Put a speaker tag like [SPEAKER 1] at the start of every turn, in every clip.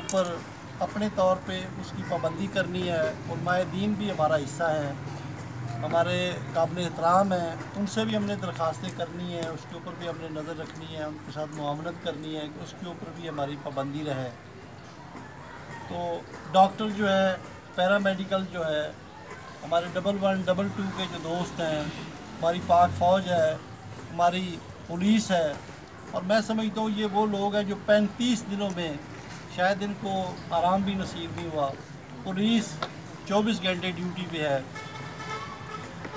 [SPEAKER 1] ऊपर अपने तौर पे उसकी पाबंदी करनी है। उलमाए दीन भी हमारा हिस्सा है, हमारे काबिल एहतराम हैं, उनसे भी हमने दरख्वास्तें करनी है, उसके ऊपर भी हमने नज़र रखनी है, उनके साथ मुआमलत करनी है कि उसके ऊपर भी हमारी पाबंदी रहे। तो डॉक्टर जो है, पैरामेडिकल जो है, हमारे 112, 222 के जो दोस्त हैं, हमारी पाक फ़ौज है, हमारी पुलिस है, और मैं समझता हूँ ये वो लोग हैं जो 35 दिनों में शायद इनको आराम भी नसीब नहीं हुआ। पुलिस 24 घंटे ड्यूटी पे है।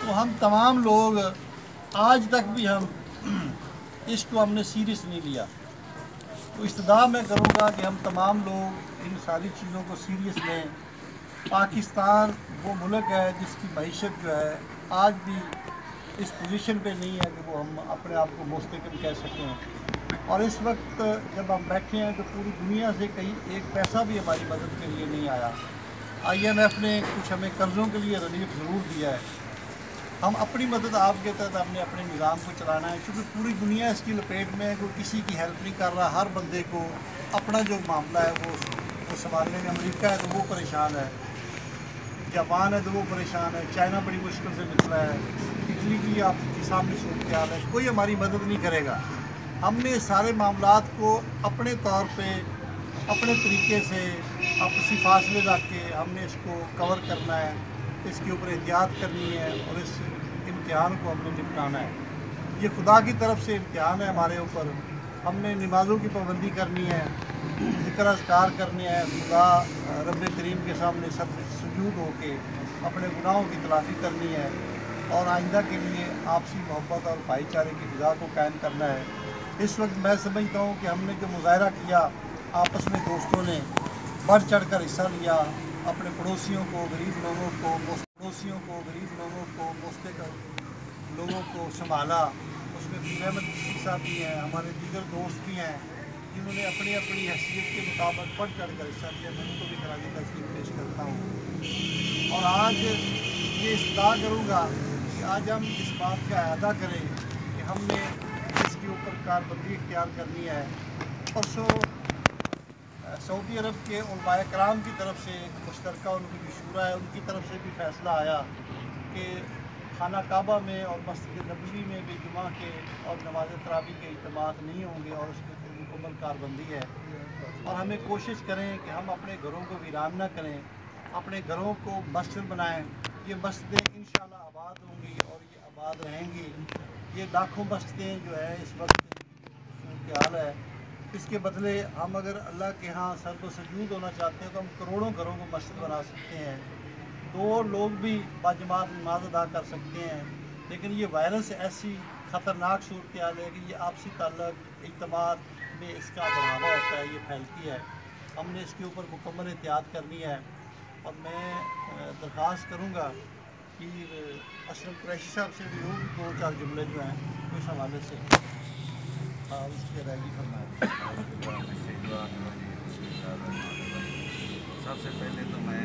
[SPEAKER 1] तो हम तमाम लोग आज तक भी हम इसको हमने सीरियस नहीं लिया। तो इस्तदा मैं करूँगा कि हम तमाम लोग इन सारी चीज़ों को सीरियस लें। पाकिस्तान वो मुल्क है जिसकी मईशत जो है आज भी इस पोजीशन पे नहीं है कि वो हम अपने आप को मुस्तकिल कह सकें। और इस वक्त जब हम बैठे हैं तो पूरी दुनिया से कहीं एक पैसा भी हमारी मदद के लिए नहीं आया। IMF ने कुछ हमें कर्ज़ों के लिए रिलीफ ज़रूर दिया है। हम अपनी मदद आपके तहत हमने अपने निज़ाम को चलाना है, क्योंकि पूरी दुनिया इसकी लपेट में है, कोई किसी की हेल्प नहीं कर रहा। हर बंदे को अपना जो मामला है वो संभालने में, अमेरिका है तो वो परेशान है, जापान है तो वो परेशान है, चाइना बड़ी मुश्किल से निकला है, इटली की आपके सामने सूरत हाल है, कोई हमारी मदद नहीं करेगा। हमने सारे मामलात को अपने तौर पे अपने तरीके से आपसी फासले रख के हमने इसको कवर करना है, इसके ऊपर एहतियात करनी है और इस इम्तिहान को हमने निपटाना है। ये खुदा की तरफ से इम्तिहान है हमारे ऊपर। हमने नमाज़ों की पाबंदी करनी है, ज़िक्र अज़कार करने हैं, खुदा रब करीम के सामने सब सुजूद होके अपने गुनाहों की तलाफ़ी करनी है और आइंदा के लिए आपसी मोहब्बत और भाईचारे की फ़िज़ा को कायम करना है। इस वक्त मैं समझता हूँ कि हमने जो मुज़ाहरा किया, आपस में दोस्तों ने बढ़ चढ़ कर हिस्सा लिया, अपने पड़ोसियों को, गरीब लोगों को, मुस्तकिल लोगों को संभाला। उसमें अहमद साहब भी हैं, हमारे दीगर दोस्त भी हैं जिन्होंने अपनी अपनी हैसियत के मुताबिक बढ़ चढ़ कर हिस्सा लिया। मैं उनको भी खराज तस्लीम पेश करता हूँ और आज ये इस्तदा करूँगा कि आज हम इस बात का अहदा करें कि हमने इसके ऊपर कारबंदी इख्तियार करनी है। परसों सऊदी अरब के उलमाए कराम की तरफ से एक मुश्तरका उनकी मशूरा है, उनकी तरफ से भी फ़ैसला आया कि खाना काबा में और मस्जिद नबवी में भी जुमा के और नमाज तरावी के इज्तिमात नहीं होंगे और उसकी मुकम्मल कारबंदी है। और हमें कोशिश करें कि हम अपने घरों को वीरान न करें, अपने घरों को मस्जिद बनाएं। ये मस्जिदें इंशाअल्लाह आबाद होंगी और ये आबाद रहेंगी। ये लाखों मस्जिदें जो है इस वक्त ख्याल है, इसके बदले हम अगर अल्लाह के यहाँ सर को सजूद होना चाहते हैं तो हम करोड़ों घरों को मस्जिद बना सकते हैं, 2 लोग भी बाजमात नमाज अदा कर सकते हैं। लेकिन ये वायरस ऐसी ख़तरनाक सूरत हाल है कि ये आपसी ताल्लुक़ इज्तिमात में इसका बढ़ावा होता है, ये फैलती है। हमने इसके ऊपर मुकम्मल एहतियात करनी है। और मैं दरख्वास्त करूँगा कि अशरफ कुरैशी साहब से भी 2-4 जुमले जो हैं उस हवाले से उसकी अदायगी फरमाएं।
[SPEAKER 2] सबसे पहले तो मैं